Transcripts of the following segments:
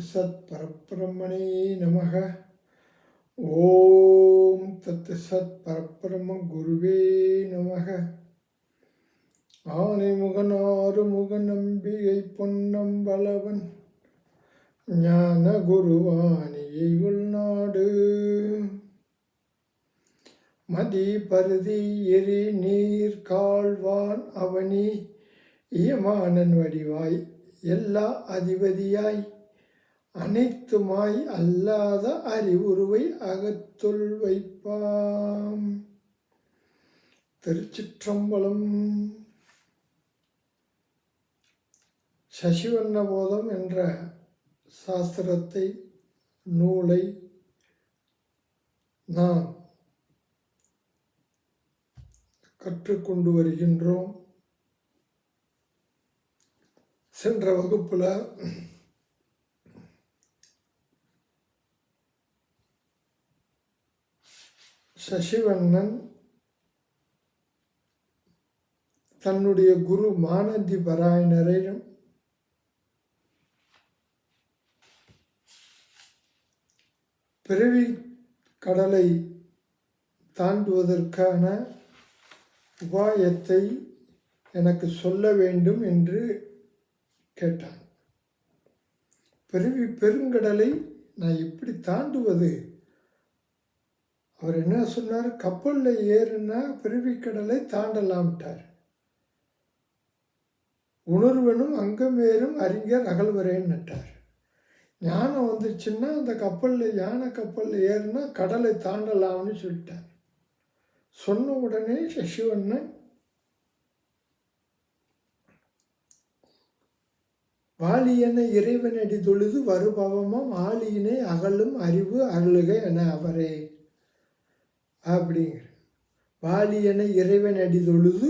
சத் பரபிரம்மனே நமக. ஓம் தத் சத் பரபிரம்ம குருவே நமக. ஆனைமுகன் ஆறுமுகன் நம்பிகை பொன்னம்பலவன் ஞான குருவாணியை உள்நாடு மதி பருதி எரி நீர் கால்வான் அவனி இயமானன் வடிவாய் எல்லா அதிபதியாய் அனைத்துமாய் அல்லாத அறிவுருவை அகத்துள் வைப்பாம். திருச்சிற்றம்பலம். சசிவண்ணபோதம் என்ற சாஸ்திரத்தை நூலை நாம் கற்றுக்கொண்டு வருகின்றோம். சென்ற வகுப்பில் சசிவண்ணன் தன்னுடைய குரு மானந்தி பாராயணரையும் பிறவி கடலை தாண்டுவதற்கான உபாயத்தை எனக்கு சொல்ல வேண்டும் என்று கேட்டான். பிறவி பெருங்கடலை நான் எப்படி தாண்டுவது? அவர் என்ன சொன்னார்? கப்பலில் ஏறுனா பிறவி கடலை தாண்டலாம்ட்டார். உணர்வனும் அங்கமேறும் அறிஞர் அகழ்வரேன்னு நட்டார். ஞானம் வந்துச்சுன்னா அந்த கப்பலில் யானை கப்பலில் ஏறுனா கடலை தாண்டலாம்னு சொல்லிட்டார். சொன்ன உடனே சசிவண்ணன் வாலியனை இறைவனடி தொழுது வருபவமாம் ஆலியினை அகலும் அறிவு அருளுக என அவரே அப்படிங்கிற. வாலியனை இறைவன் அடி தொழுது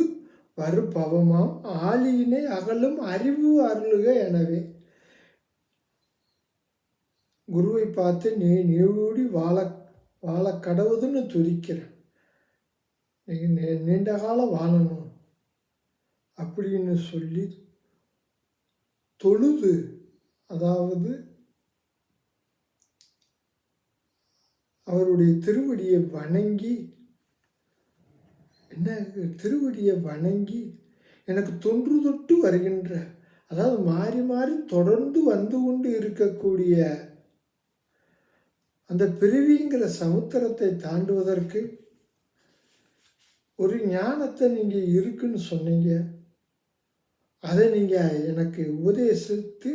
வருபவமாம் ஆலியினை அகலும் அறிவு அருளுக எனவே. குருவை பார்த்து நீழூடி வாழ கடவுதுன்னு துதிக்கிறேன். நீங்கள் நீண்ட காலம் வாழணும் அப்படின்னு சொல்லி தொழுது, அதாவது அவருடைய திருவடியை வணங்கி, என்ன திருவடியை வணங்கி எனக்கு தொன்று தொட்டு வருகின்ற, அதாவது மாறி மாறி தொடர்ந்து வந்து கொண்டு இருக்கக்கூடிய அந்த பிறவிங்கிற சமுத்திரத்தை தாண்டுவதற்கு ஒரு ஞானத்தை நீங்கள் இருக்குன்னு சொன்னீங்க. அதை நீங்கள் எனக்கு உபதேசித்து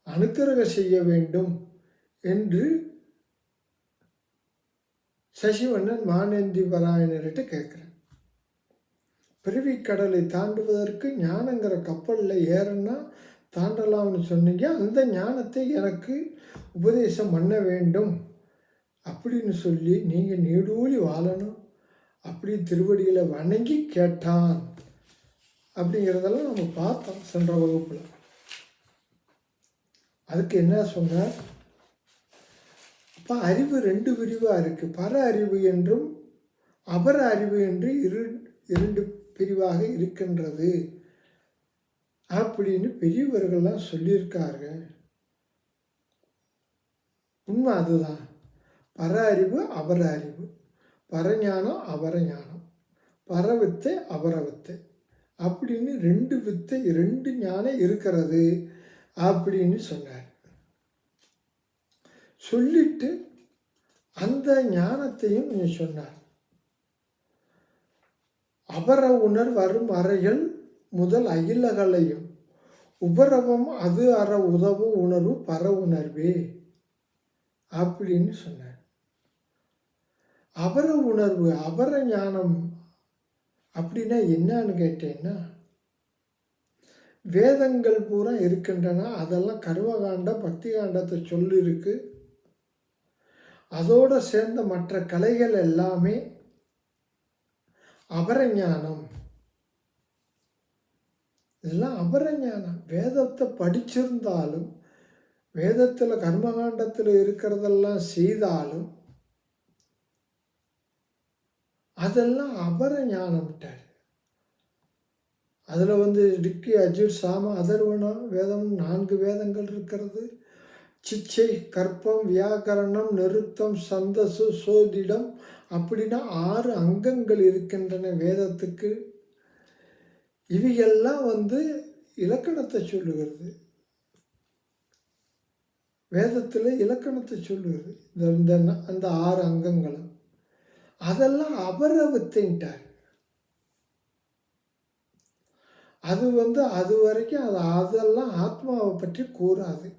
அனுக்கிரகம் செய்ய வேண்டும் என்று சசிவண்ணன் மானந்தி பாராயணர்கிட்ட கேட்குறேன். பிறவி கடலை தாண்டுவதற்கு ஞானங்கிற கப்பலில் ஏறனா தாண்டலாம்னு சொன்னீங்க. அந்த ஞானத்தை எனக்கு உபதேசம் பண்ண வேண்டும் அப்படின்னு சொல்லி நீங்கள் நீடூழி வாழணும் அப்படி திருவடியில் வணங்கி கேட்டான். அப்படிங்கிறதெல்லாம் நம்ம பார்த்தோம் சென்ற வகுப்பில். அதுக்கு என்ன சொன்னார்? இப்போ அறிவு ரெண்டு பிரிவாக இருக்குது. பர அறிவு என்றும் அபர அறிவு என்று இரண்டு பிரிவாக இருக்கின்றது அப்படின்னு பெரியவர்கள்லாம் சொல்லியிருக்காங்க. உண்மை அதுதான். பர அறிவு அபர அறிவு, பரஞானம் அபரஞானம், பரவித்தை அபரவித்தை அப்படின்னு ரெண்டு வித்தை ரெண்டு ஞானம் இருக்கிறது அப்படின்னு சொன்னார். சொல்லிட்டு அந்த ஞானத்தையும் கொஞ்சம் சொன்னார். அபர உணர் வரும் அறைகள் முதல் அகிலகளையும் உபரவம் அது அற உதவும் உணர்வு பர உணர்வே அப்படின்னு சொன்னார். அபர உணர்வு அபர ஞானம் அப்படின்னா என்னன்னு கேட்டேன்னா, வேதங்கள் பூரா இருக்கின்றன. அதெல்லாம் கர்மகாண்ட பக்தி காண்டத்தை சொல்லியிருக்கு. அதோடு சேர்ந்த மற்ற கலைகள் எல்லாமே அபரஞானம். இதெல்லாம் அபரஞானம். வேதத்தை படிச்சிருந்தாலும், வேதத்தில் கர்மகாண்டத்தில் இருக்கிறதெல்லாம் செய்தாலும் அதெல்லாம் அபரஞானம்ட்டார். அதில் ரிக்கி அஜுர் சாம அதர்வணம் வேதம் 4 வேதங்கள் இருக்கிறது. சிச்சை, கற்பம், வியாக்கரணம், நிருத்தம், சந்தசு, சோதிடம் அப்படின்னா 6 அங்கங்கள் இருக்கின்றன வேதத்துக்கு. இவையெல்லாம் இலக்கணத்தை சொல்லுகிறது. வேதத்தில் இலக்கணத்தை சொல்லுகிறது. அந்த 6 அங்கங்களும் அதெல்லாம் அபரவித்தைன்ட்டார். அது அது வரைக்கும் அதெல்லாம் ஆத்மாவை பற்றி கூறாது.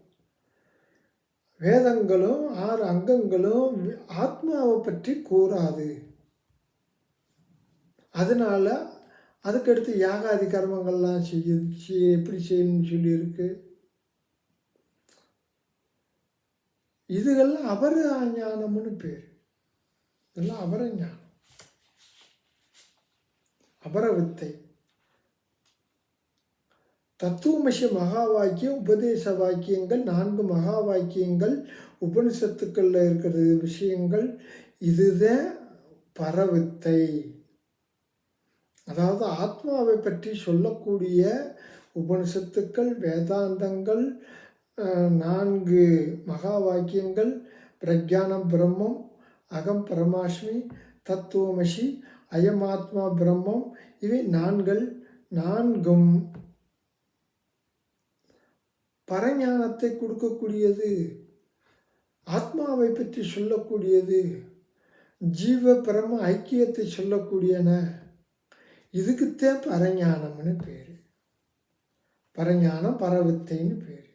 வேதங்களும் 6 அங்கங்களும் ஆத்மாவை பற்றி கூறாது. அதனால அதுக்கடுத்து யாகாதி கர்மங்கள்லாம் எப்படி செய்யணும்னு சொல்லியிருக்கு. இதுகெல்லாம் அபர ஞானம்னு பேர். இதெல்லாம் அபர ஞானம், அபரவித்தை. தத்துவமசி மகா வாக்கியம், உபதேச வாக்கியங்கள், 4 மகா வாக்கியங்கள், உபனிஷத்துக்களில் இருக்கிற விஷயங்கள், இதுதான் பரவித்தை. அதாவது ஆத்மாவை பற்றி சொல்லக்கூடிய உபனிஷத்துக்கள், வேதாந்தங்கள், 4 மகா வாக்கியங்கள், பிரக்ஞானம் பிரம்மம், அகம் பரமாஸ்மி, தத்துவமசி, அயமாத்மா பிரம்மம், இவை 4ம் பரஞானத்தை கொடுக்கக்கூடியது, ஆத்மாவை பற்றி சொல்லக்கூடியது, ஜீவ பிரம ஐக்கியத்தை சொல்லக்கூடியன. இதுக்குத்தான் பரஞானம்னு பேர். பரஞானம் பரவித்தைன்னு பேர்.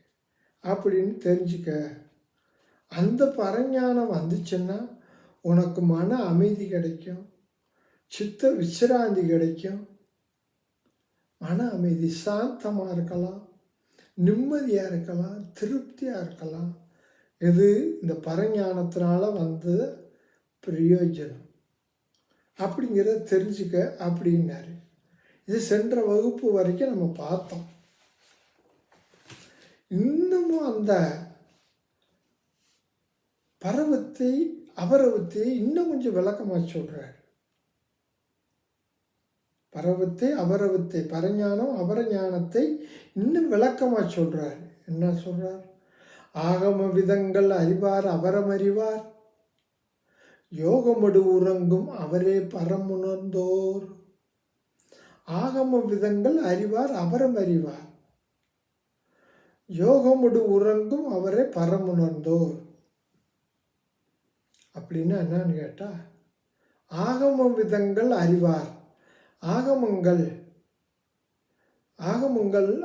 அப்படின்னு தெரிஞ்சுக்க. அந்த பரஞானம் வந்துச்சுன்னா உனக்கு மன அமைதி கிடைக்கும், சித்த விசிராந்தி கிடைக்கும், மன அமைதி, சாந்தமாக இருக்கலாம், நிம்மதியாக இருக்கலாம், திருப்தியாக இருக்கலாம். இது இந்த பரஞானத்தினால பிரயோஜனம் அப்படிங்கிறத தெரிஞ்சுக்க அப்படின்னாரு. இது சென்ற வகுப்பு வரைக்கும் நம்ம பார்த்தோம். இன்னமும் அந்த பரவத்தை அபரவத்தை இன்னும் கொஞ்சம் விளக்கமாக சொல்கிறார். பரவத்தை அபரவத்தை, பரஞானம் அபரஞானத்தை இன்னும் விளக்கமாக சொல்கிறார். என்ன சொல்கிறார்? ஆகம விதங்கள் அறிவார் அபரமறிவார், யோகமடு உறங்கும் அவரே பரமுணர்ந்தோர். ஆகம விதங்கள் அறிவார் அபரமறிவார், யோகமடு உறங்கும் அவரே பரமுணர்ந்தோர். அப்படின்னா என்னன்னு கேட்டால், ஆகம விதங்கள் அறிவார், ஆகமங்கள்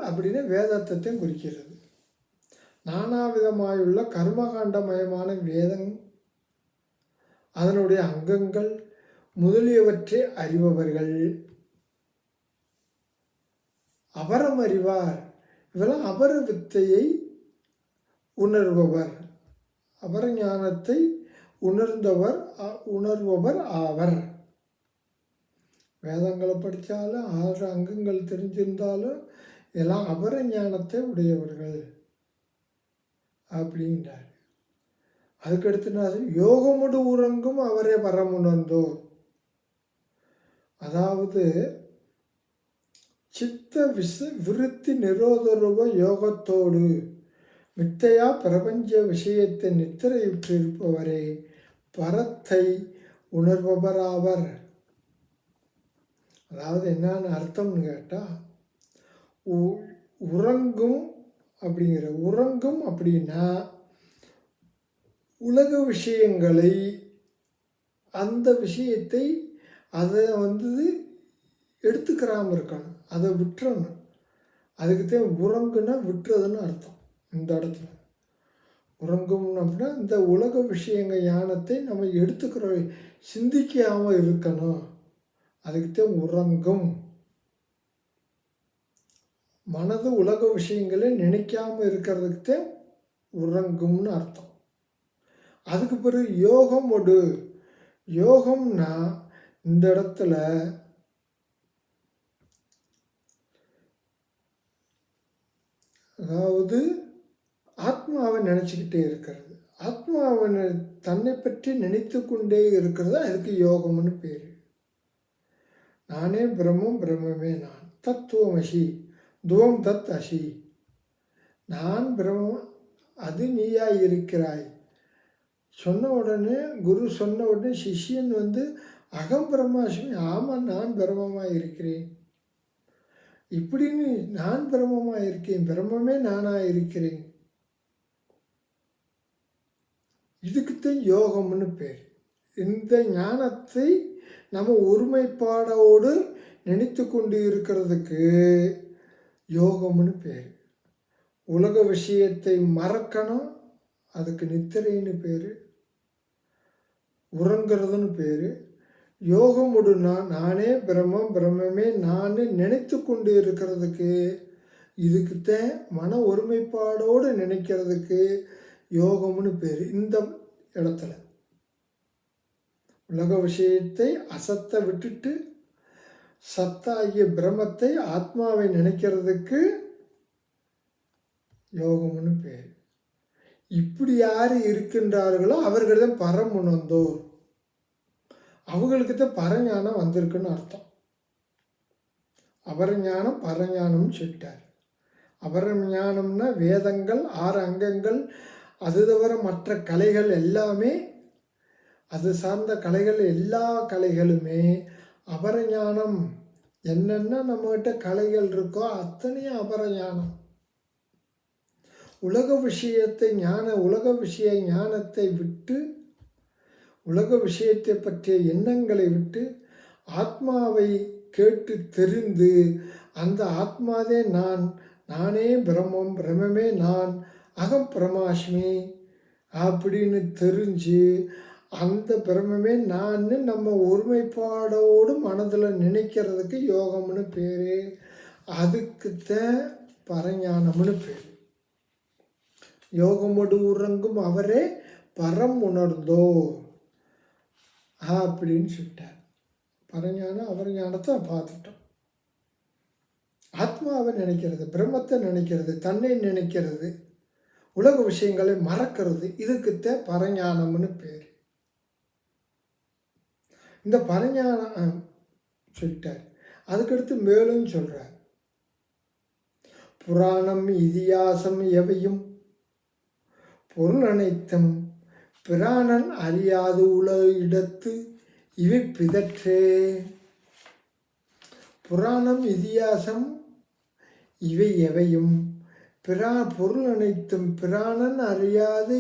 அப்படின்னு வேதார்த்தத்தையும் குறிக்கிறது. நானாவிதமாயுள்ள கர்மகாண்டமயமான வேதம், அதனுடைய அங்கங்கள் முதலியவற்றை அறிபவர்கள். அபரம் அறிவார், இவெல்லாம் அபர வித்தையை உணர்பவர், அபரஞானத்தை உணர்பவர் ஆவர். வேதங்களை படித்தாலும் 6 அங்கங்கள் தெரிஞ்சிருந்தாலும் எல்லாம் அபரஞானத்தை உடையவர்கள் அப்படின்றார். அதுக்கடுத்து யோகமுடு உறங்கும் அவரே பரமுணர்ந்தோர். அதாவது சித்த விருத்தி நிரோதரூப யோகத்தோடு மித்தையா பிரபஞ்ச விஷயத்தை நித்திரையுற்றிருப்பவரே பரத்தை உணர்பவராவர். அதாவது என்னன்னு அர்த்தம்னு கேட்டால், உறங்கும் அப்படின்னா உலக விஷயங்களை, அந்த விஷயத்தை அதை எடுத்துக்கிறாமல் இருக்கணும், அதை விட்டுறணும். அதுக்குத்தான் உறங்குன்னா விட்டுறதுன்னு அர்த்தம். இந்த இடத்துல உறங்கும் அப்படின்னா இந்த உலக விஷயங்கள் ஞானத்தை நம்ம எடுத்துக்கிறோம், சிந்திக்காமல் இருக்கணும். அதுக்குத்தான் உறங்கும். மனது உலக விஷயங்களை நினைக்காமல் இருக்கிறதுக்குத்தான் உறங்கும்னு அர்த்தம். அதுக்கு பிறகு யோகமோடு, யோகம்னா இந்த இடத்துல அதாவது ஆத்மாவை நினச்சிக்கிட்டே இருக்கிறது, ஆத்மாவை தன்னை பற்றி நினைத்து கொண்டே இருக்கிறது, அதுக்கு யோகம்னு பேர். நானே பிரம்மம், பிரம்மமே நான், தத்துவமசி துவம் தத் அசி. நான் பிரம்மம், அது நீயாய் இருக்கிறாய். சொன்ன உடனே குரு சொன்ன உடனே சிஷ்யன் அகம் பிரம்மாஸ்மி, ஆமாம் நான் பிரம்மமாக இருக்கிறேன் இப்படின்னு, நான் பிரம்மமாக இருக்கேன், பிரம்மமே நானாக இருக்கிறேன். இதுக்குத்தான் யோகம்னு பேர். இந்த ஞானத்தை நம்ம ஒருமைப்பாடோடு நினைத்து கொண்டு இருக்கிறதுக்கு யோகம்னு பேர். உலக விஷயத்தை மறக்கணும், அதுக்கு நித்திரைன்னு பேர், உறங்கிறதுன்னு பேர். யோகமுடு நானே பிரம்மம், பிரம்மமே நான் நினைத்து கொண்டு இருக்கிறதுக்கு, இதுக்குத்தான் மன ஒருமைப்பாடோடு நினைக்கிறதுக்கு யோகம்னு பேர். இந்த இடத்துல உலக விஷயத்தை அசத்தை விட்டுட்டு சத்தாகிய பிரம்மத்தை, ஆத்மாவை நினைக்கிறதுக்கு யோகம்னு பேர். இப்படி யார் இருக்கின்றார்களோ அவர்கள் தான் பரமுணர்ந்தோர். அவங்களுக்கு தான் பரஞானம் வந்திருக்குன்னு அர்த்தம். அபரஞானம் பரஞானம்னு சொல்லிட்டார். அபரஞானம்னா வேதங்கள் 6 அங்கங்கள், அது தவிர மற்ற கலைகள் எல்லாமே, அது சார்ந்த கலைகள் எல்லா கலைகளுமே அபரஞானம். என்னென்ன நம்மகிட்ட கலைகள் இருக்கோ அத்தனையும் அபரஞானம். உலக விஷயத்தை உலக விஷய ஞானத்தை விட்டு, உலக விஷயத்தை பற்றிய எண்ணங்களை விட்டு ஆத்மாவை கேட்டு தெரிந்து, அந்த ஆத்மாதே நானே பிரம்மம், பிரம்மமே நான், அகம் பிரமாஸ்மி அப்படின்னு தெரிஞ்சு, அந்த பிரம்மமே நான் நம்ம ஒருமைப்பாடோடு மனதில் நினைக்கிறதுக்கு யோகம்னு பேர். அதுக்குத்தான் பரஞானம்னு பேர். யோகமோடு உறங்கும் அவரே பரம் உணர்ந்தோ அப்படின்னு சொல்லிட்டார். பரஞானம் அபரஞானத்தை பார்த்துட்டோம். ஆத்மாவை நினைக்கிறது, பிரம்மத்தை நினைக்கிறது, தன்னை நினைக்கிறது, உலக விஷயங்களை மறக்கிறது, இதுக்குத்தான் பரஞானம்னு பேர். இந்த பரஞானம் சொல்லிட்டார். அதுக்கடுத்து மேலும் சொல்கிறார். புராணம் இதிகாசம் எவையும் பொருள் அனைத்தும் பிராணன் அறியாது உல இடத்து இவை பிதற்றே. புராணம் இதிகாசம் இவை எவையும் பொருள் அனைத்தும் பிராணன் அறியாது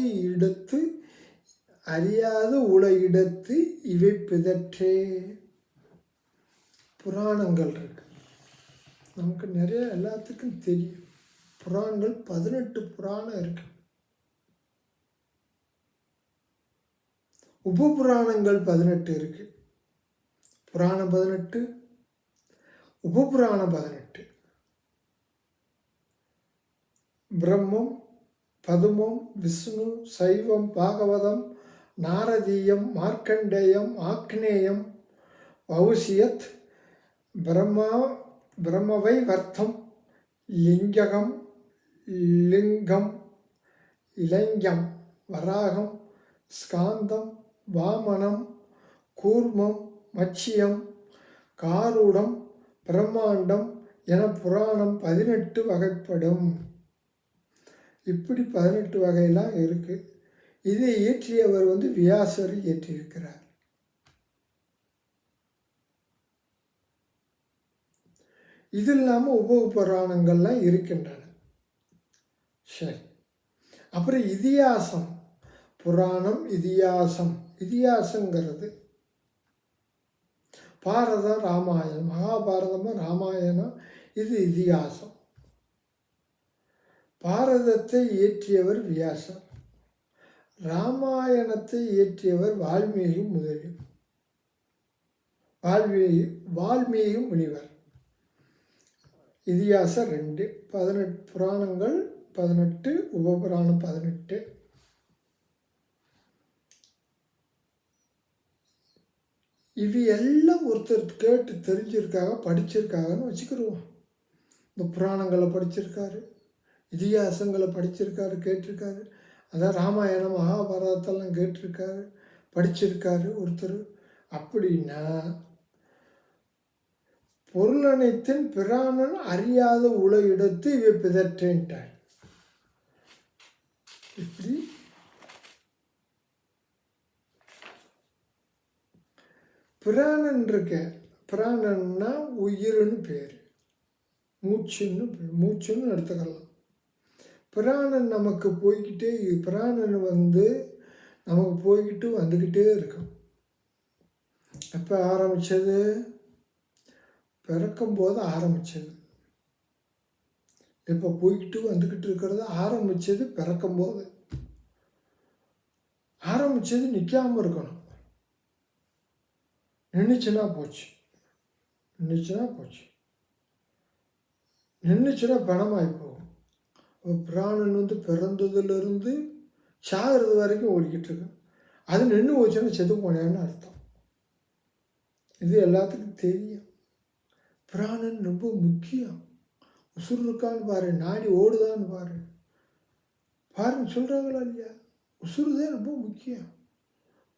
உல இடத்து இவை பிதற்றே. புராணங்கள் இருக்கு, நமக்கு நிறைய எல்லாத்துக்கும் தெரியும். புராணங்கள் 18 புராணம் இருக்கு. உபபுராணங்கள் 18 இருக்கு. புராணம் 18, உபபுராணம் 18. பிரம்மம், பதுமம், விஷ்ணு, சைவம், பாகவதம், நாரதீயம், மார்க்கண்டேயம், ஆக்னேயம், வௌசியத், பிரம்மவை வர்த்தம், லிங்கம், இலங்கம், வராகம், ஸ்காந்தம், வாமனம், கூர்மம், மச்சியம், காரூடம், பிரம்மாண்டம் என புராணம் 18 வகைப்படும். இப்படி 18 வகையெல்லாம் இருக்குது. இதை இயற்றியவர் வியாசர் இயற்றியிருக்கிறார். இது இல்லாமல் உப புராணங்கள்லாம் இருக்கின்றன. சரி, அப்புறம் இதிகாசம். புராணம் இதிகாசம். இதிகாசங்கிறது பாரதம், ராமாயணம், மகாபாரதமும் ராமாயணம், இது இதிகாசம். பாரதத்தை இயற்றியவர் வியாசர், ராமாயணத்தை இயற்றியவர் வால்மீகி முனிவர். இதிகாசம் 2, 18 புராணங்கள் 18, உபபுராணம் 18. இவை எல்லாம் ஒருத்தர் கேட்டு தெரிஞ்சிருக்காங்க, படிச்சிருக்காங்கன்னு வச்சுக்கிடுவோம். இந்த புராணங்களை படிச்சிருக்காரு, இதிகாசங்களை படிச்சிருக்காரு, கேட்டிருக்காரு. அதான் ராமாயணம் மகாபாரதத்தெல்லாம் கேட்டிருக்காரு, படிச்சிருக்காரு ஒருத்தர். அப்படின்னா பொருள் அனைத்தின் பிராணன் அறியாத உல இடத்து இவை பிதற்றேன்ட்டார். இப்படி பிராணன் இருக்க. பிராணன்னா உயிர்னு பேர், மூச்சுன்னு எடுத்துக்கலாம். பிராணன் நமக்கு போய்கிட்டே, பிராணன் நமக்கு போய்கிட்டு வந்துக்கிட்டே இருக்கும். எப்போ ஆரம்பித்தது? பிறக்கும்போது ஆரம்பித்தது. இப்போ போய்கிட்டு வந்துக்கிட்டு இருக்கிறது ஆரம்பித்தது பிறக்கும்போது. ஆரம்பித்தது நிற்காமல் இருக்கணும். நின்றுச்சுன்னா போச்சு, நின்றுச்சுன்னா பணமாகி போகும். பிராணன் பிறந்ததுலேருந்து சாகிறது வரைக்கும் ஓடிக்கிட்டு இருக்கு. அது நின்று போச்சுன்னா செத்து போனேன்னு அர்த்தம். இது எல்லாத்துக்கும் தெரியும். பிராணன் ரொம்ப முக்கியம். உசுறு இருக்கான்னு பாரு, நாடி ஓடுதான்னு பாருன்னு சொல்கிறாங்களா இல்லையா? உசுறு தான் ரொம்ப முக்கியம்.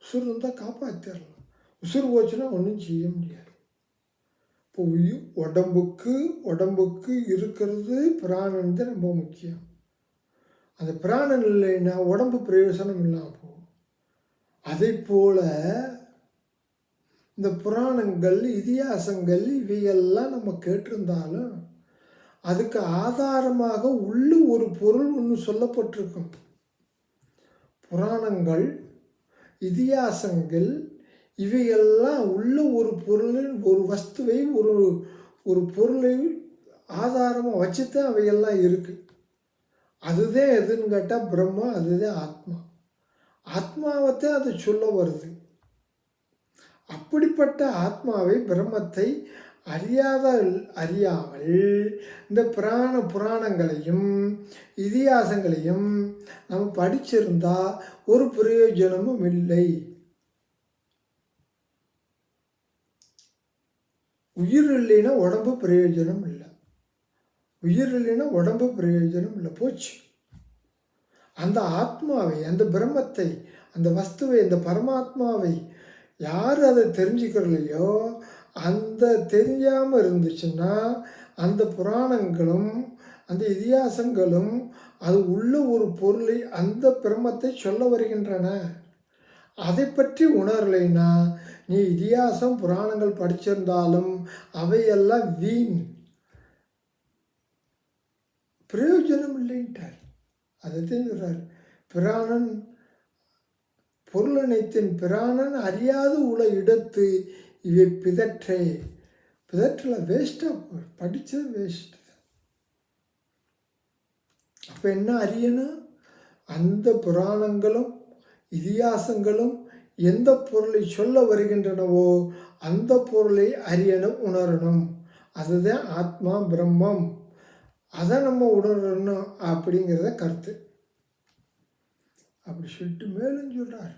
உசுறு இருந்தால் காப்பாற்றிடலாம். உசுறு போச்சுன்னா ஒன்றும் செய்ய முடியாது. இப்போ உடம்புக்கு இருக்கிறது பிராணன் தான் ரொம்ப முக்கியம். அந்த பிராணன் இல்லைன்னா உடம்பு பிரயோசனம் இல்லாமல் போகும். அதை போல் இந்த புராணங்கள், இதிகாசங்கள் இவையெல்லாம் நம்ம கேட்டிருந்தாலும் அதுக்கு ஆதாரமாக உள்ள ஒரு பொருள் ஒன்று சொல்லப்பட்டிருக்கும். புராணங்கள், இதிகாசங்கள் இவையெல்லாம் உள்ள ஒரு பொருள், ஒரு வஸ்துவை, ஒரு பொருளை ஆதாரமாக வச்சுத்தான் அவையெல்லாம் இருக்குது. அதுதான் எதுன்னு கேட்டால் பிரம்மா, அதுதான் ஆத்மா. ஆத்மாவைத்தான் அது சொல்ல வருது. அப்படிப்பட்ட ஆத்மாவை, பிரம்மத்தை அறியாமல் இந்த புராணங்களையும் இதிகாசங்களையும் நம்ம படிச்சிருந்தா ஒரு பிரயோஜனமும் இல்லை. உயிர் இல்லைன்னா உடம்பு பிரயோஜனம் இல்லை. போச்சு. அந்த ஆத்மாவை, அந்த பிரம்மத்தை, அந்த வஸ்துவை, அந்த பரமாத்மாவை யார் அதை தெரிஞ்சுக்கிறலையோ, அந்த தெரியாமல் இருந்துச்சுன்னா அந்த புராணங்களும் அந்த இதிகாசங்களும் அது உள்ள ஒரு பொருளை, அந்த பிரம்மத்தை சொல்ல வருகின்றன. அதை பற்றி உணரலைன்னா நீ இதிகாசம் புராணங்கள் படிச்சிருந்தாலும் அவையெல்லாம் வீண், பிரயோஜனம் இல்லைன்ட்டார். அதை சொல்கிறார். பிராணன் பொருளனைத்தின் பிராணன் அறியாது உள்ள இடத்து இவை பிதற்றல வேஸ்ட்டாக படித்தது வேஸ்ட். அப்போ என்ன அறியணும்? அந்த புராணங்களும் இதிகாசங்களும் எந்த பொருளை சொல்ல வருகின்றனவோ அந்த பொருளை அறியணும், உணரணும். அதுதான் ஆத்மா, பிரம்மம். அதை நம்ம உணரணும் அப்படிங்கிறத கருத்து. அப்படி சொல்லிட்டு மேலும் சொல்கிறார்.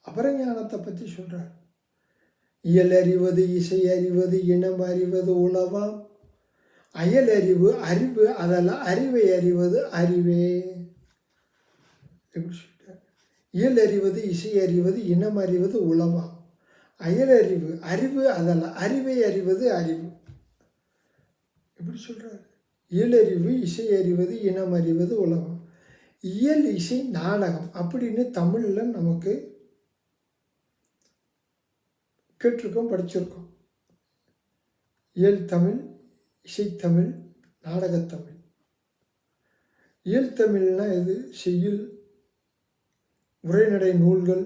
அபரஞானத்தை பற்றி சொல்கிறார். இயல் அறிவது, இசை அறிவது, இனம் அறிவது உளவாம். அயல் அறிவு அதெல்லாம் அறிவை அறிவது அறிவே. எப்படி சொல்கிறார்? இயல் அறிவது, இசை அறிவது, இனம் அறிவது உளவாம். அயல் அறிவு அதெல்லாம் அறிவை அறிவது அறிவு. எப்படி சொல்கிறார்? இயல் அறிவு, இசை அறிவது, இனம் அறிவது உலகம். இயல், இசை, நாடகம் அப்படின்னு தமிழில் நமக்கு கேட்டிருக்கோம், படிச்சிருக்கோம். இயல் தமிழ், இசைத்தமிழ், நாடகத்தமிழ். இயல் தமிழ்னால் எது? செய்யுள், உரைநடை நூல்கள்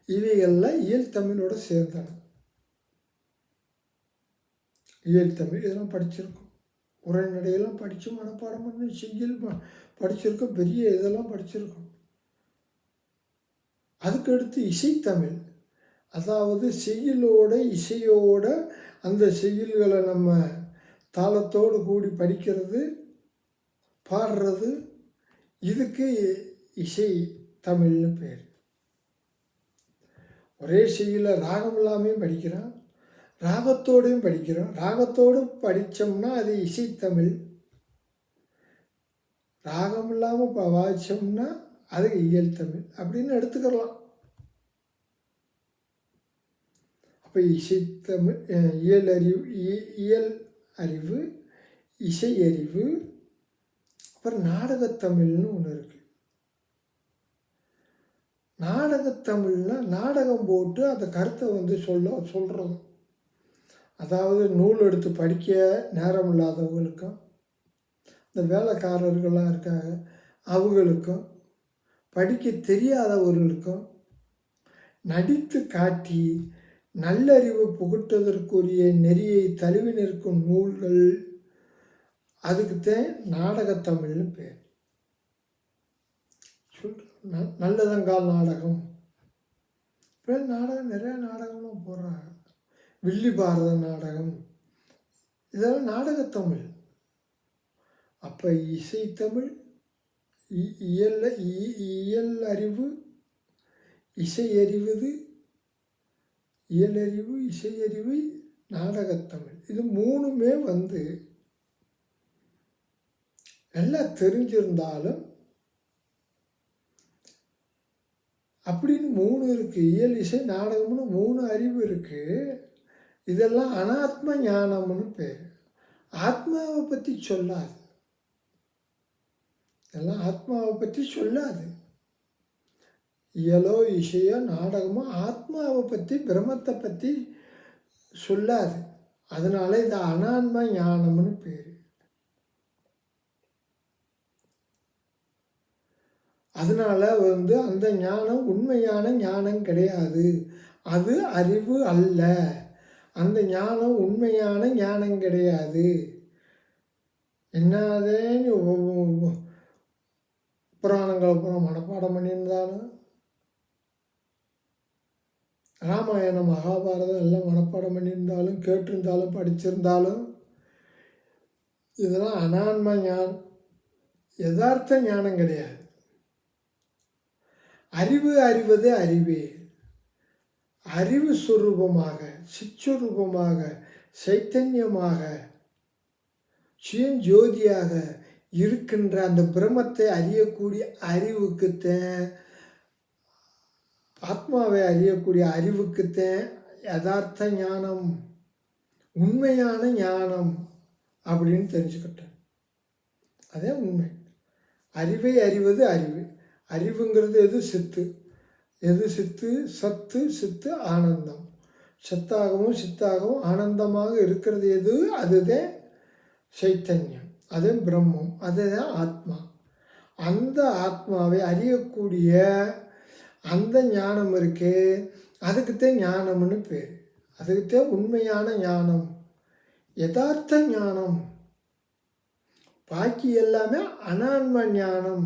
இவைகள்லாம் இயல் தமிழோடு சேர்ந்தன. இயல் தமிழ் இதெல்லாம் படிச்சிருக்கோம். உரைநடையெல்லாம் படித்து மனப்பாடம் பண்ணி செய்யுள் படிச்சிருக்கோம். பெரிய இதெல்லாம் படிச்சிருக்கோம். அதுக்கடுத்து இசைத்தமிழ், அதாவது செய்யுளோட இசையோட அந்த செய்யுள்களை நம்ம தாளத்தோடு கூடி படிக்கிறது, பாடுறது, இதுக்கு இசை தமிழ்னு பேர். ஒரே செய்யுளை ராகம் இல்லாமையும் படிக்கிறான், ராகத்தோடையும் படிக்கிறோம். ராகத்தோடு படித்தோம்னா அது இசைத்தமிழ். ராகம் இல்லாமல் வாய்ச்சோம்னா அது இயல் தமிழ் அப்படின்னு எடுத்துக்கலாம். அப்போ இசைத்தமிழ், இயல் அறிவு, இசை அறிவு, அப்புறம் நாடகத்தமிழ்னு ஒன்று இருக்குது. நாடகத்தமிழ்னா நாடகம் போட்டு அந்த கருத்தை வந்து சொல்கிறது. அதாவது நூல் எடுத்து படிக்க நேரம் இல்லாதவங்களுக்கும், இந்த வேலைக்காரர்கள்லாம் இருக்காங்க அவங்களுக்கும், படிக்க தெரியாதவர்களுக்கும் நடித்து காட்டி நல்லறிவு புகுட்டுவதற்குரிய நெறியை தழுவி நிற்கும் நூல்கள், அதுக்குத்தான் நாடகத்தமிழ்னு பேர். நல்லதங்கால் நாடகம், இப்போ நாடகம் நிறையா நாடகம்லாம் போடுறாங்க. வில்லி பாரத நாடகம், இதெல்லாம் நாடகத்தமிழ். அப்போ இசைத்தமிழ், இயல் அறிவு, இசையறிவது, இயலறிவு, இசையறிவு, நாடகத்தமிழ், இது மூணுமே வந்து எல்லாம் தெரிஞ்சிருந்தாலும் அப்படின்னு மூணு இருக்குது. இயல், இசை, நாடகம்னு மூணு அறிவு இருக்குது. இதெல்லாம் அனாத்ம ஞானம்னு பேர். ஆத்மாவை பற்றி சொல்லாது, இதெல்லாம் ஆத்மாவை பற்றி சொல்லாது. இயலோ இசையோ நாடகமோ ஆத்மாவை பற்றி பிரம்மத்தை பற்றி சொல்லாது. அதனால இது அனாத்ம ஞானம்னு பேர். அதனால் வந்து அந்த ஞானம் உண்மையான ஞானம் கிடையாது, அது அறிவு அல்ல. அந்த ஞானம் உண்மையான ஞானம் கிடையாது. என்னதேன்னு புராணங்களை அப்புறம் மனப்பாடம் பண்ணியிருந்தாலும், ராமாயணம் மகாபாரதம் எல்லாம் மனப்பாடம் பண்ணியிருந்தாலும், கேட்டிருந்தாலும், படிச்சிருந்தாலும், இதெல்லாம் அனான்ம ஞானம், யதார்த்த ஞானம் கிடையாது. அறிவு அறிவது அறிவே. அறிவு சுரூபமாக, சிற்சுரூபமாக, சைத்தன்யமாக, சுயஞ்சோதியாக இருக்கின்ற அந்த பிரம்மத்தை அறியக்கூடிய அறிவுக்குத்தான், ஆத்மாவை அறியக்கூடிய அறிவுக்குத்தான் யதார்த்த ஞானம், உண்மையான ஞானம் அப்படின்னு தெரிஞ்சுக்கிட்டேன். அதே உண்மை. அறிவை அறிவது அறிவு. அறிவுங்கிறது எது? சித்து. எது சித்து? சத்து, சித்து, ஆனந்தம். சத்தாகவும் சித்தாகவும் ஆனந்தமாக இருக்கிறது எது? அதுதான் சைத்தன்யம், அது பிரம்மம், அதுதான் ஆத்மா. அந்த ஆத்மாவை அறியக்கூடிய அந்த ஞானம் இருக்கே, அதுக்குத்தான் ஞானம்னு பேர். அதுக்குத்தான் உண்மையான ஞானம், யதார்த்த ஞானம். பாக்கி எல்லாமே அனான்ம ஞானம்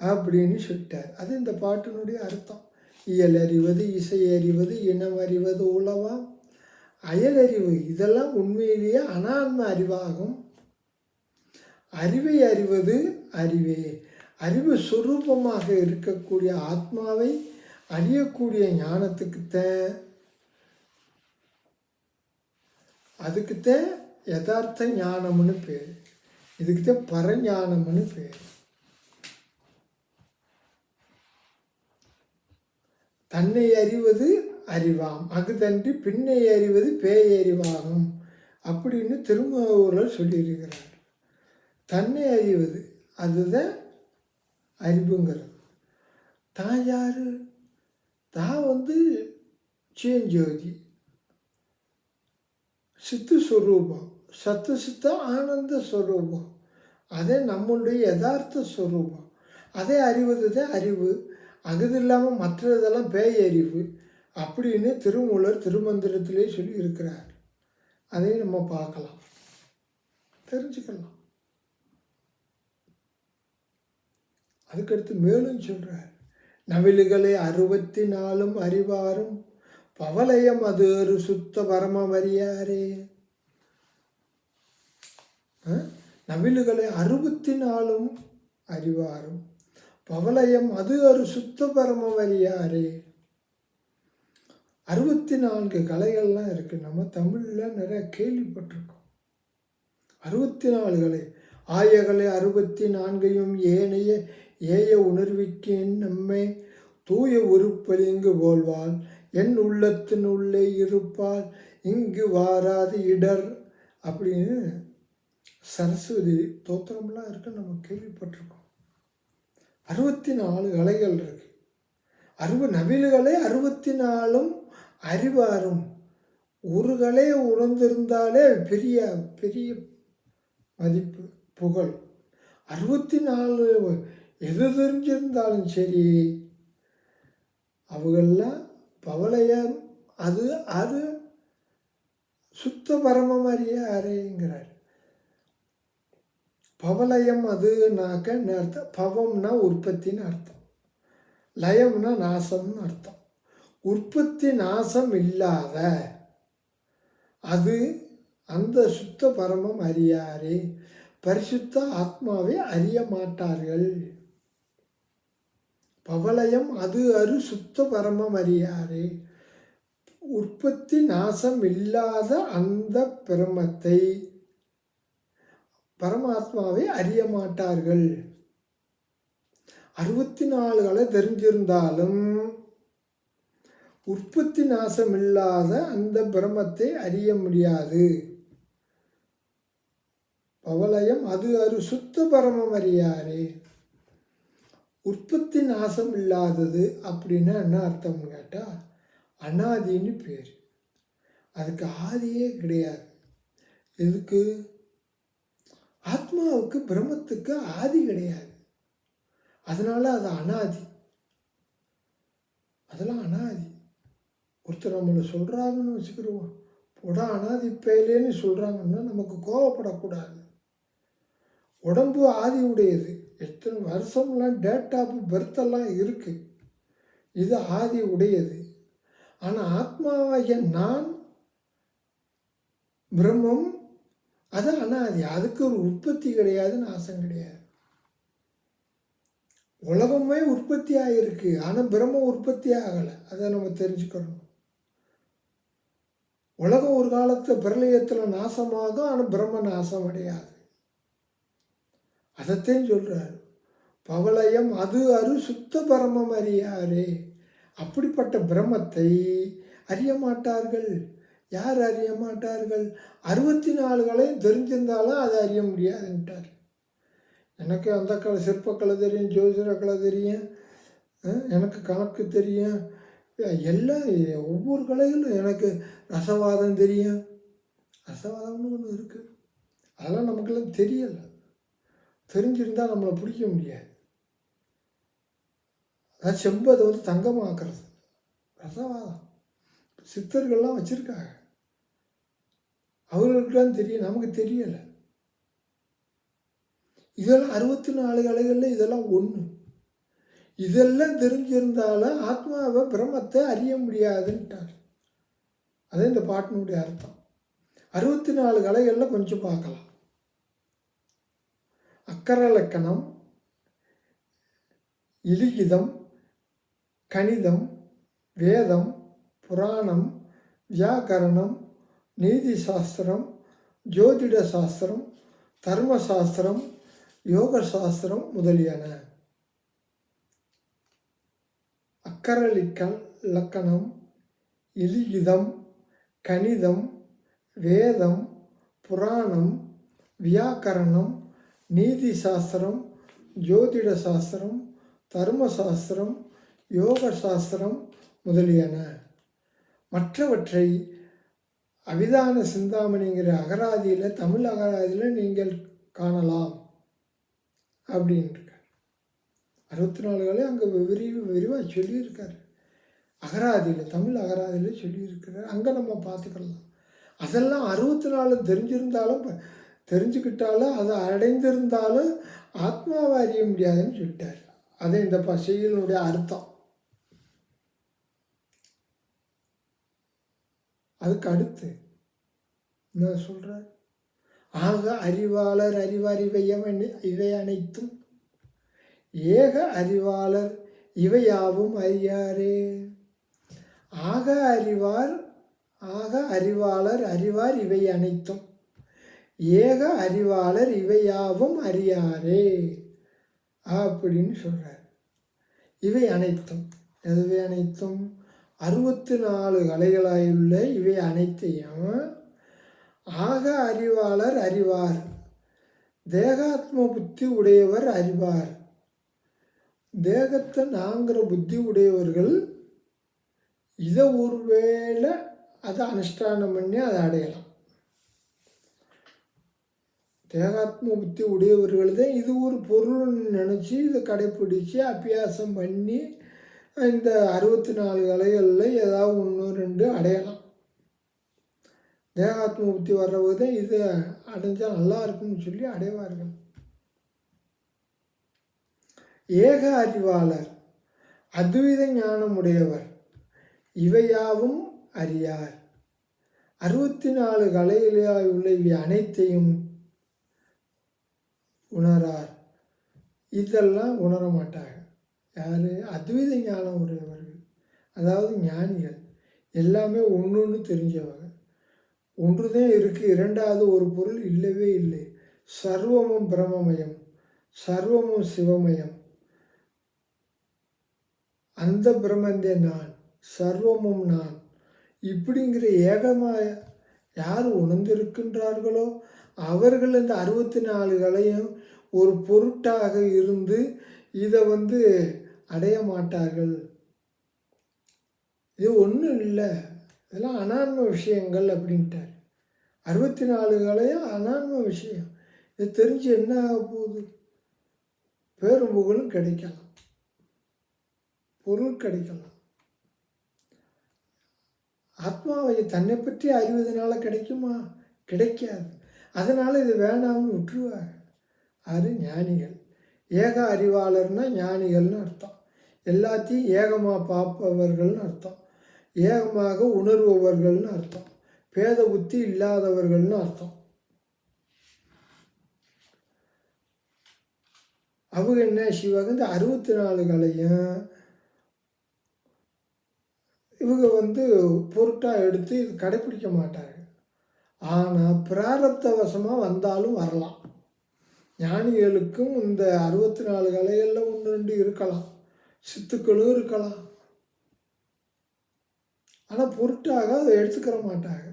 அப்படின்னு சொல்லிட்டார். அது இந்த பாட்டினுடைய அர்த்தம். இயல் அறிவது, இசை அறிவது, இனம் அறிவது உளவாம், அயல் அறிவு, இதெல்லாம் உண்மையிலேயே அனான்ம அறிவாகும். அறிவை அறிவது அறிவே. அறிவு சுரூபமாக இருக்கக்கூடிய ஆத்மாவை அறியக்கூடிய ஞானத்துக்குத்தான், அதுக்குத்தான் யதார்த்த ஞானம்னு பேர். இதுக்குத்தான் பரஞானம்னு பேர். தன்னை அறிவது அறிவாம், அகுதன்றி பின்னை அறிவது பேயறிவாகும் அப்படின்னு திருமூலர் சொல்லியிருக்கிறார். தன்னை அறிவது அதுதான் அறிவுங்கிறது. தான் யார்? தான் வந்து சுயஞ்சோதி, சித்து ஸ்வரூபம், சத்து சித்த ஆனந்த ஸ்வரூபம், அதே நம்மளுடைய யதார்த்த ஸ்வரூபம். அதை அறிவது தான் அறிவு. அது இல்லாமல் மற்றதெல்லாம் பேய் அறிவு அப்படின்னு திருமூலர் திருமந்திரத்திலே சொல்லி இருக்கிறார். அதையும் நம்ம பார்க்கலாம், தெரிஞ்சுக்கலாம். அதுக்கடுத்து மேலும் சொல்கிறார், நவில்களை 64 அறிவாரும் பவலயம் அது ஒரு சுத்த பரமம் அறியாரே. நவில்களை 64 அறிவாரும் பவலயம் அது ஒரு சுத்த பரமம் அறியாரே. 64 கலைகள்லாம் இருக்குது. நம்ம தமிழில் நிறைய கேள்விப்பட்டிருக்கோம். 64 கலை. ஆயகலை 64 ஏனைய ஏய உணர்விக்கேன் நம்மை தூய உருப்பல் இங்கு போல்வாள் என் உள்ளத்தின் உள்ளே இருப்பால் இங்கு வாராது இடர் அப்படின்னு சரஸ்வதி தோத்திரம்லாம் இருக்கு, நம்ம கேள்விப்பட்டிருக்கோம். 64 கலைகள் இருக்கு. நவில்களை 64 அறிவாரும். ஒரு கலையை உணர்ந்திருந்தாலே பெரிய பெரிய மதிப்பு, புகழ். 64 எது தெரிஞ்சிருந்தாலும் சரி, அவங்கெல்லாம் பவளையம் அது அது சுத்த பரமம் அறியாரேங்கிறார். பவலயம் அதுனாக்க அர்த்தம். பவம்னா உற்பத்தின்னு அர்த்தம், லயம்னா நாசம்னு அர்த்தம். உற்பத்தி நாசம் இல்லாத அது அந்த சுத்த பரமம் அறியாரே, பரிசுத்த ஆத்மாவை அறிய மாட்டார்கள். பவலயம் அது சுத்த பரமம் அறியாரே, உற்பத்தி நாசம் இல்லாத அந்த பிரமத்தை, பரமாத்மாவை அறிய மாட்டார்கள். 64 கலை தெரிஞ்சிருந்தாலும் உற்பத்தி நாசம் இல்லாத அந்த பிரமத்தை அறிய முடியாது. பவலயம் அது சுத்த பரமம் அறியாரே. உற்பத்தி நாசம் இல்லாதது அப்படின்னா என்ன அர்த்தம்னு கேட்டால், அனாதின்னு பேர். அதுக்கு ஆதியே கிடையாது. எதுக்கு? ஆத்மாவுக்கு பிரம்மத்துக்கு ஆதி கிடையாது. அதனால அது அனாதி. அதெல்லாம் அனாதி. ஒருத்தர் நம்மளை சொல்கிறாங்கன்னு வச்சுக்கிடுவோம், போடா அனாதி பேலேன்னு சொல்கிறாங்கன்னா நமக்கு கோவப்படக்கூடாது. உடம்பு ஆதி உடையது. எத்தனை வருஷம்லாம் டேட் ஆஃப் பர்த்தெல்லாம் இருக்குது. இது ஆதி உடையது. ஆனால் ஆத்மாவாகிய நான் பிரம்மம் அது அனாதி. அதுக்கு ஒரு உற்பத்தி கிடையாது, நாசம் கிடையாது. உலகமே உற்பத்தி ஆகிருக்கு, ஆனால் பிரம்மம் உற்பத்தி ஆகலை. அதை நம்ம தெரிஞ்சுக்கணும். உலகம் ஒரு காலத்து பிரளயத்தில் நாசமாகும், ஆனால் பிரம்ம நாசம் அடையாது. அதைத்தான் சொல்கிறார். பவலயம் அது சுத்த பரமம் அறியாரே. அப்படிப்பட்ட பிரம்மத்தை அறிய மாட்டார்கள். யார் அறிய மாட்டார்கள்? 64 கலையும் தெரிஞ்சிருந்தாலும் அதை அறிய முடியாதுன்ட்டார். எனக்கு அந்த கலை, சிற்பக்கலை தெரியும், ஜோதிட கலை தெரியும், எனக்கு கணக்கு தெரியும், எல்லாம் ஒவ்வொரு கலைகளும். எனக்கு ரசவாதம் தெரியும். ரசவாதம்னு ஒன்று இருக்குது. அதெல்லாம் நமக்கெல்லாம் தெரியலை. தெரிஞ்சிருந்தால் நம்மளை பிடிக்க முடியாது. அதான் செம்பதை தங்கமாக்குறது ரசவாதம். சித்தர்கள்லாம் வச்சுருக்காங்க, அவர்களுக்கெல்லாம் தெரியும், நமக்கு தெரியலை. இதெல்லாம் 64 கலைகளில் இதெல்லாம் ஒன்று. இதெல்லாம் தெரிஞ்சிருந்தாலும் ஆத்மாவை பிரம்மத்தை அறிய முடியாதுன்ட்டார். அதே இந்த பாட்டினுடைய அர்த்தம். 64 கலைகளில் கொஞ்சம் பார்க்கலாம். அக்கரலக்கணம், இலிகிதம், கணிதம், வேதம், புராணம், வியாக்கரணம், நீதி சாஸ்திரம், ஜோதிட சாஸ்திரம், தர்மசாஸ்திரம், யோக சாஸ்திரம் முதலியன. அக்கரலக்கணம், இலிகிதம், கணிதம், வேதம், புராணம், வியாக்கரணம், நீதி சாஸ்திரம், ஜோதிட சாஸ்திரம், தர்மசாஸ்திரம், யோக சாஸ்திரம் முதலியன. மற்றவற்றை அபிதான சிந்தாமணிங்கிற அகராதியில், தமிழ் அகராதியில் நீங்கள் காணலாம் அப்படின்ட்டுருக்கார். 64 கலை அங்கே விரிவாக சொல்லியிருக்கார். அகராதியில், தமிழ் அகராதியில் சொல்லியிருக்கிறார். அங்கே நம்ம பார்த்துக்கலாம். அதெல்லாம் 64 தெரிஞ்சிருந்தாலும், தெரிஞ்சுக்கிட்டாலும், அதை அடைந்திருந்தாலும் ஆத்மாவை அறிய முடியாதுன்னு சொல்லிட்டார். அதே இந்த செய்யுளுடைய அர்த்தம். அதுக்கு அடுத்து என்ன சொல்கிறார்? ஆக அறிவாளர் அறிவார் இவை அனைத்தும், ஏக அறிவாளர் இவையாவும் அறியாரே. ஆக அறிவாளர் அறிவார் இவை அனைத்தும், ஏக அறிவாளர் இவையாவும் அறியாரே அப்படின்னு சொல்கிறார். இவை அனைத்தும், எதுவை அனைத்தும்? 64 கலைகளாயுள்ள இவை அனைத்தையும் ஆக அறிவாளர் அறிவார், தேகாத்ம புத்தி உடையவர் அறிவார். தேகத்தை நாங்கிற புத்தி உடையவர்கள் இதை ஒருவேளை அதை அனுஷ்டானம் பண்ணி அதை அடையலாம். தேகாத்ம புத்தி உடையவர்கள் தான் இது ஒரு பொருள்னு நினச்சி இதை கடைப்பிடிச்சு அபியாசம் பண்ணி இந்த 64 கலைகளில் ஏதாவது 1 2 அடையலாம். தேகாத்ம புத்தி வர்றவங்க தான் இதை அடைஞ்சால் நல்லா இருக்குன்னு சொல்லி அடைவார்கள். ஏக அறிவாளர், அத்வைத ஞானம் உடையவர், இவையாவும் அறியார். 64 கலையிலாய் உள்ள இவை அனைத்தையும் உணரார். இதெல்லாம் உணர மாட்டாங்க. யார்? அத்வைத ஞானம் உடையவர்கள், அதாவது ஞானிகள். எல்லாமே ஒன்று தெரிஞ்சவங்க. ஒன்று தான் இருக்குது, இரண்டாவது ஒரு பொருள் இல்லவே இல்லை. சர்வமும் பிரம்மமயம், சர்வமும் சிவமயம். அந்த பிரம்மந்தே நான், சர்வமும் நான். இப்படிங்கிற ஏகமாக யார் உணர்ந்திருக்கின்றார்களோ அவர்கள் இந்த 64 கலையும் ஒரு பொருட்டாக இருந்து இதை அடைய மாட்டார்கள். இது ஒன்றும் இல்லை, இதெல்லாம் அனான்ம விஷயங்கள் அப்படின்ட்டார். 64 கலையும் அனான்ம விஷயம். இது தெரிஞ்சு என்ன ஆக போகுது? பேரும் புகழும் கிடைக்கலாம், பொருள் கிடைக்கலாம். ஆத்மாவை தன்னை பற்றி அறிவதனால கிடைக்குமா? கிடைக்காது. அதனால் இது வேணாம்னு விட்டுருவாங்க. அது ஞானிகள். ஏக அறிவாளர்னா ஞானிகள்னு அர்த்தம். எல்லாத்தையும் ஏகமாக பார்ப்பவர்கள்னு அர்த்தம், ஏகமாக உணர்பவர்கள்னு அர்த்தம், பேத புத்தி இல்லாதவர்கள்னு அர்த்தம். அவங்க என்ன செய்வாங்க? இந்த 64 கலையும் இவங்க பொருட்டாக எடுத்து இது கடைப்பிடிக்க மாட்டாங்க. ஆனால் பிராரப்தவசமாக வந்தாலும் வரலாம். ஞானிகளுக்கும் இந்த 64 கலைகளில் 1 2 இருக்கலாம், சித்துக்களும் இருக்கலாம். ஆனால் பொருட்டாக அதை எடுத்துக்கிற மாட்டாங்க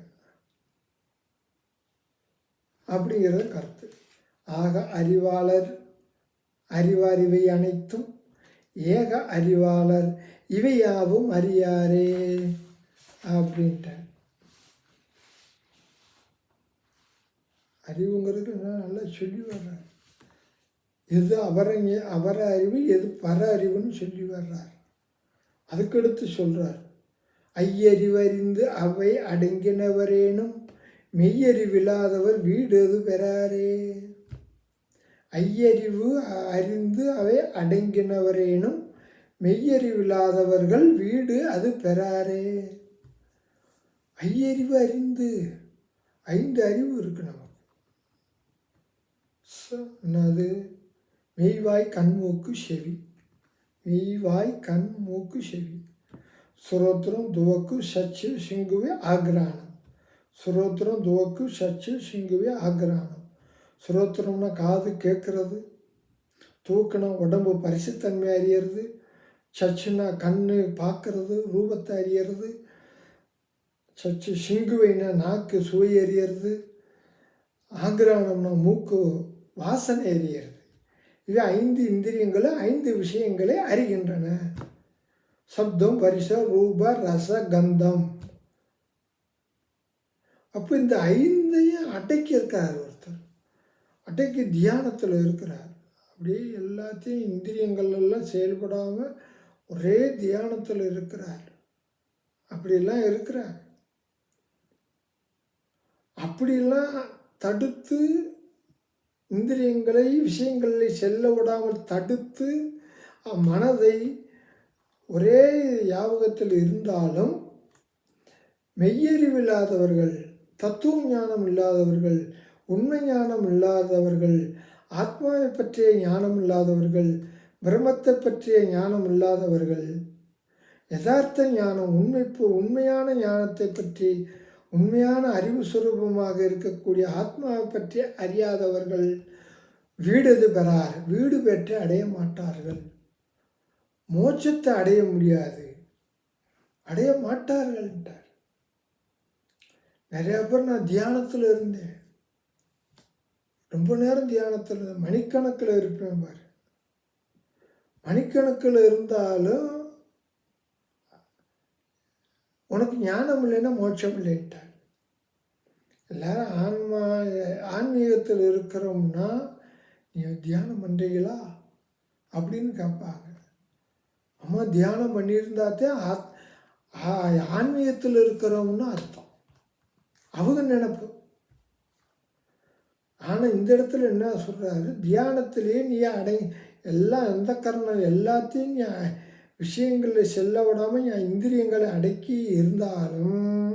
அப்படிங்கிறது கருத்து. ஆக அறிவாளர், அறிவார் இவை அனைத்தும், ஏக அறிவாளர் இவையாவும் அறியாரே அப்படின்ட்டார். அறிவுங்கிறது நல்லா சொல்லி வர்றார். எது அவர அறிவு, எது பர அறிவுன்னு சொல்லி வர்றார். அதுக்கடுத்து சொல்கிறார், ஐயறிவறிந்து அவை அடங்கினவரேனும் மெய்யறிவில்லாதவர் வீடு எது பெறாரே. ஐயறிவு அறிந்து அவை அடங்கினவரேனும் மெய்யறிவில்லாதவர்கள் வீடு அது பெறாரே. ஐயறிவு அறிந்து 5 அறிவு இருக்கு நமக்கு. என்னது? மெய்வாய் கண் மூக்கு செவி. மெய்வாய் கண் மூக்கு செவி. சுரோத்திரம் துவக்கு சச்சு சிங்குவே ஆக்ரானம். சுரோத்திரம் துவக்கு சச்சு சிங்குவே ஆக்ரானம். சுரோத்திரம்னா காது கேட்கறது, தூக்கினா உடம்பு பரிசுத்தன்மை அறியறது, சச்சுனா கண்ணு பார்க்கறது, ரூபத்தை அறியறது, சச்சு சிங்குவைனா நாக்கு சுவை அறியறது, ஆக்ரானம்னா மூக்கு வாசனை அறியறது. இது 5 இந்திரியங்களும் 5 விஷயங்களை அறிகின்றன. சப்தம், வரிச, ரூப, ரச, கந்தம். அப்போ இந்த 5ஐயும் அடக்கி இருக்கார் ஒருத்தர். அடக்கி தியானத்தில் இருக்கிறார். அப்படியே எல்லாத்தையும் இந்திரியங்கள் எல்லாம் செயல்படாமல் ஒரே தியானத்தில் இருக்கிறார். அப்படியெல்லாம் இருக்கிறார். அப்படியெல்லாம் தடுத்து இந்திரியங்களை விஷயங்களில் செல்ல விடாமல் தடுத்து மனதை ஒரே யாபகத்தில் இருந்தாலும் மெய்யறிவில்லாதவர்கள், தத்துவ ஞானம் இல்லாதவர்கள், உண்மை ஞானம் இல்லாதவர்கள், ஆத்மாவை பற்றிய ஞானம் இல்லாதவர்கள், பிரம்மத்தை பற்றிய ஞானம் இல்லாதவர்கள், யதார்த்த ஞானம் உண்மையான ஞானத்தை பற்றி உண்மையான அறிவு சுரூபமாக இருக்கக்கூடிய ஆத்மாவை பற்றி அறியாதவர்கள் வீடு பெறார். வீடு பெற்று அடைய மாட்டார்கள். மோட்சத்தை அடைய முடியாது, அடைய மாட்டார்கள்ன்றார். நிறையா பேர் நான் தியானத்தில் இருந்தேன், ரொம்ப நேரம் தியானத்தில் மணிக்கணக்கில் இருப்பேன் பாரு. மணிக்கணக்கில் இருந்தாலும் உனக்கு ஞானம் இல்லைன்னா மோட்சம் இல்லைன்ட்டார். எல்லாரும் ஆன்மீகத்தில் இருக்கிறோம்னா நீ தியானம் பண்ணுறீங்களா அப்படின்னு கேட்பாங்க. அம்மா தியானம் பண்ணியிருந்தாத்தே ஆன்மீகத்தில் இருக்கிறோம்னு அர்த்தம், அவங்க நினைப்பு. ஆனால் இந்த இடத்துல என்ன சொல்கிறாரு, தியானத்திலேயே நீ எல்லாம் எந்த கரணம் எல்லாத்தையும் நீ விஷயங்களில் செல்ல விடாமல் என் இந்திரியங்களை அடக்கி இருந்தாலும்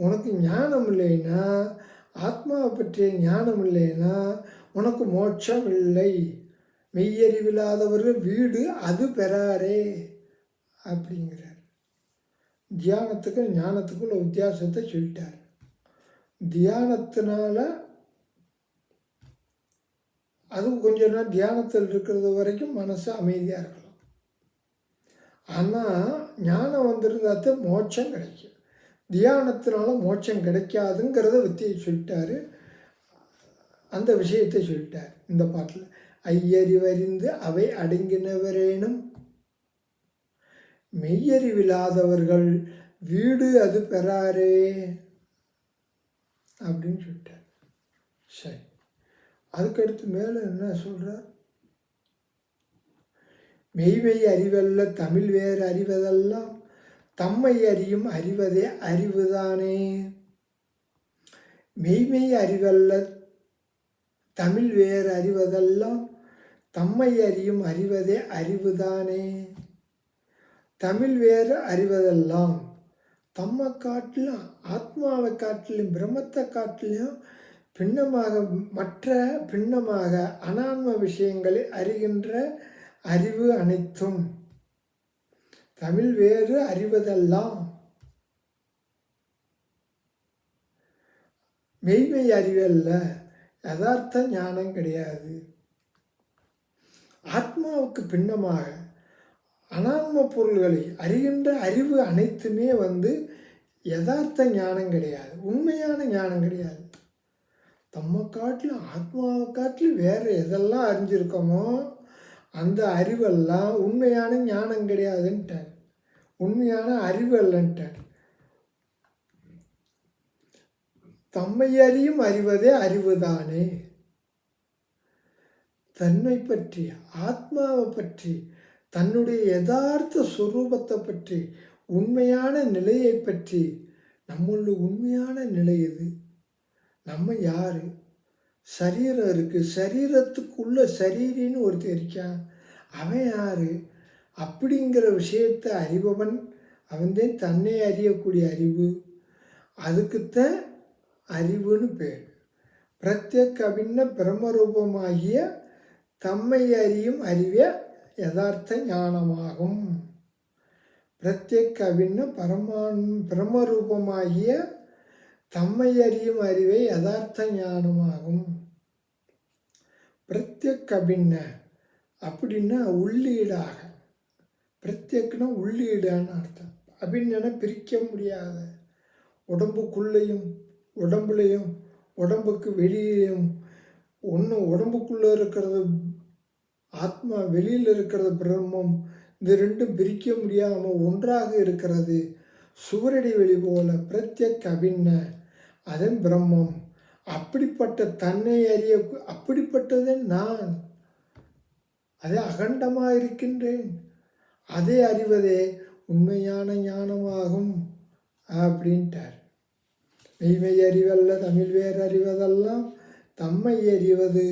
உனக்கு ஞானம் இல்லைன்னா, ஆத்மாவை பற்றிய ஞானம் இல்லைன்னா உனக்கு மோட்சம் இல்லை. மெய்யறிவில்லாதவர்கள் வீடு அது பெறாரே அப்படிங்கிறார். தியானத்துக்கும் ஞானத்துக்குள்ள வித்தியாசத்தை சொல்லிட்டார். தியானத்தினால அதுவும் கொஞ்ச நாள் தியானத்தில் இருக்கிறது வரைக்கும் மனசு அமைதியாக இருக்கலாம். ஆனால் ஞானம் வந்திருந்தாத்த மோட்சம் கிடைக்கும். தியானத்தினால மோட்சம் கிடைக்காதுங்கிறத வித்தியை சொல்லிட்டாரு. அந்த விஷயத்தை சொல்லிட்டார் இந்த பாட்டில். ஐயறிவறிந்து அவை அடங்கினவரேனும் மெய்யறிவில்லாதவர்கள் வீடு அது பெறாரே அப்படின்னு சொல்லிட்டார். சரி, அதுக்கடுத்து மேலே என்ன சொல்கிறார், மெய்மெய் அறிவல்ல தமிழ் வேறு அறிவதெல்லாம் தம்மை அறியும் அறிவதே அறிவுதானே. மெய்மெய் அறிவல்ல தமிழ் வேறு அறிவதெல்லாம் தம்மை அறியும் அறிவதே அறிவுதானே. தமிழ் வேறு அறிவதெல்லாம் தம்மை காட்டிலும் ஆத்மாவை காட்டிலும் பிரம்மத்தை காட்டிலும் பின்னமாக அனான்ம விஷயங்களை அறிகின்ற அறிவு அனைத்தும். தமிழ் வேறு அறிவதெல்லாம் மெய்மை அறிவல்ல, யதார்த்த ஞானம் கிடையாது. ஆத்மாவுக்கு பின்னமாக அனான்ம பொருள்களை அறிகின்ற அறிவு அனைத்துமே யதார்த்த ஞானம் கிடையாது, உண்மையான ஞானம் கிடையாது. தம்மை காட்டிலும் ஆத்மாவை காட்டிலும் வேறு எதெல்லாம் அறிஞ்சிருக்கோமோ அந்த அறிவெல்லாம் உண்மையான ஞானம் கிடையாதுன்ட்டார், உண்மையான அறிவு அல்லன்ட்டார். தம்மை அறியும் அறிவதே அறிவுதானே. தன்னை பற்றி, ஆத்மாவை பற்றி, தன்னுடைய யதார்த்த சுரூபத்தை பற்றி, உண்மையான நிலையை பற்றி, நம்மளுடைய உண்மையான நிலை எது, நம்ம யார், சரீரம் இருக்குது, சரீரத்துக்குள்ள சரீரின்னு ஒருத்தர் இருக்கான், அவன் யார் அப்படிங்கிற விஷயத்தை அறிபவன் அவன்தான் தன்னை அறியக்கூடிய அறிவு. அதுக்குத்தான் அறிவுன்னு பேர். பிரத்யேக அபின்ன பிரம்மரூபமாகிய தம்மை அறியும் அறிவே யதார்த்த ஞானமாகும். பிரத்யேக அபின்ன பிரம்மரூபமாகிய தம்மை அறியும் அறிவே யதார்த்த ஞானமாகும். பிரத்யேக அபின்ன அப்படின்னா உள்ளீடாக, பிரத்யேகனா உள்ளீடான்னு அர்த்தம். அபின்னா பிரிக்க முடியாத, உடம்புக்குள்ளேயும் உடம்புலையும் உடம்புக்கு வெளியிலையும் ஒன்று, உடம்புக்குள்ளே இருக்கிறது ஆத்மா, வெளியில் இருக்கிறது பிரம்மம், இந்த ரெண்டும் பிரிக்க முடியாமல் ஒன்றாக இருக்கிறது. சுவரடி வெளி போல பிரத்யேக அபின்ன அதன் பிரம்மம். அப்படிப்பட்ட தன்னை அறிய, அப்படிப்பட்டதே நான், அதே அகண்டமாக இருக்கின்றேன், அதை அறிவதே உண்மையான ஞானமாகும் அப்படின்ட்டார். மெய்மை அறிவல்ல தமிழ் வேறு அறிவதெல்லாம் தம்மை அறிவதே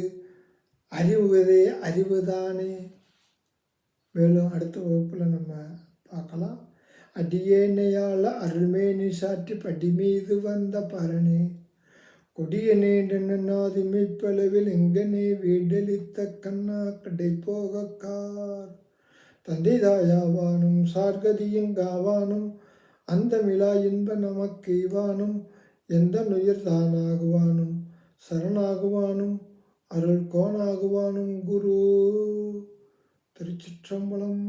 அறிவுதானே. மேலும் அடுத்த வகுப்பில் நம்ம பார்க்கலாம். அடியேனையால் அருள்மேனி சாற்றி படி மீது வந்த பரணே, கொடியனே நாதிமைப்பளவில் எங்கனே வீடளித்த கண்ணா கடை போகக்கார். தந்தை தாயாவானும் சார்கதியங்காவானும் அந்த மிலா இன்ப நமக்கு இவானும் எந்த நுயிர் தானாகுவானும் சரணாகுவானும் அருள் கோணாகுவானும் குரு. திருச்சிற்றம்பலம்.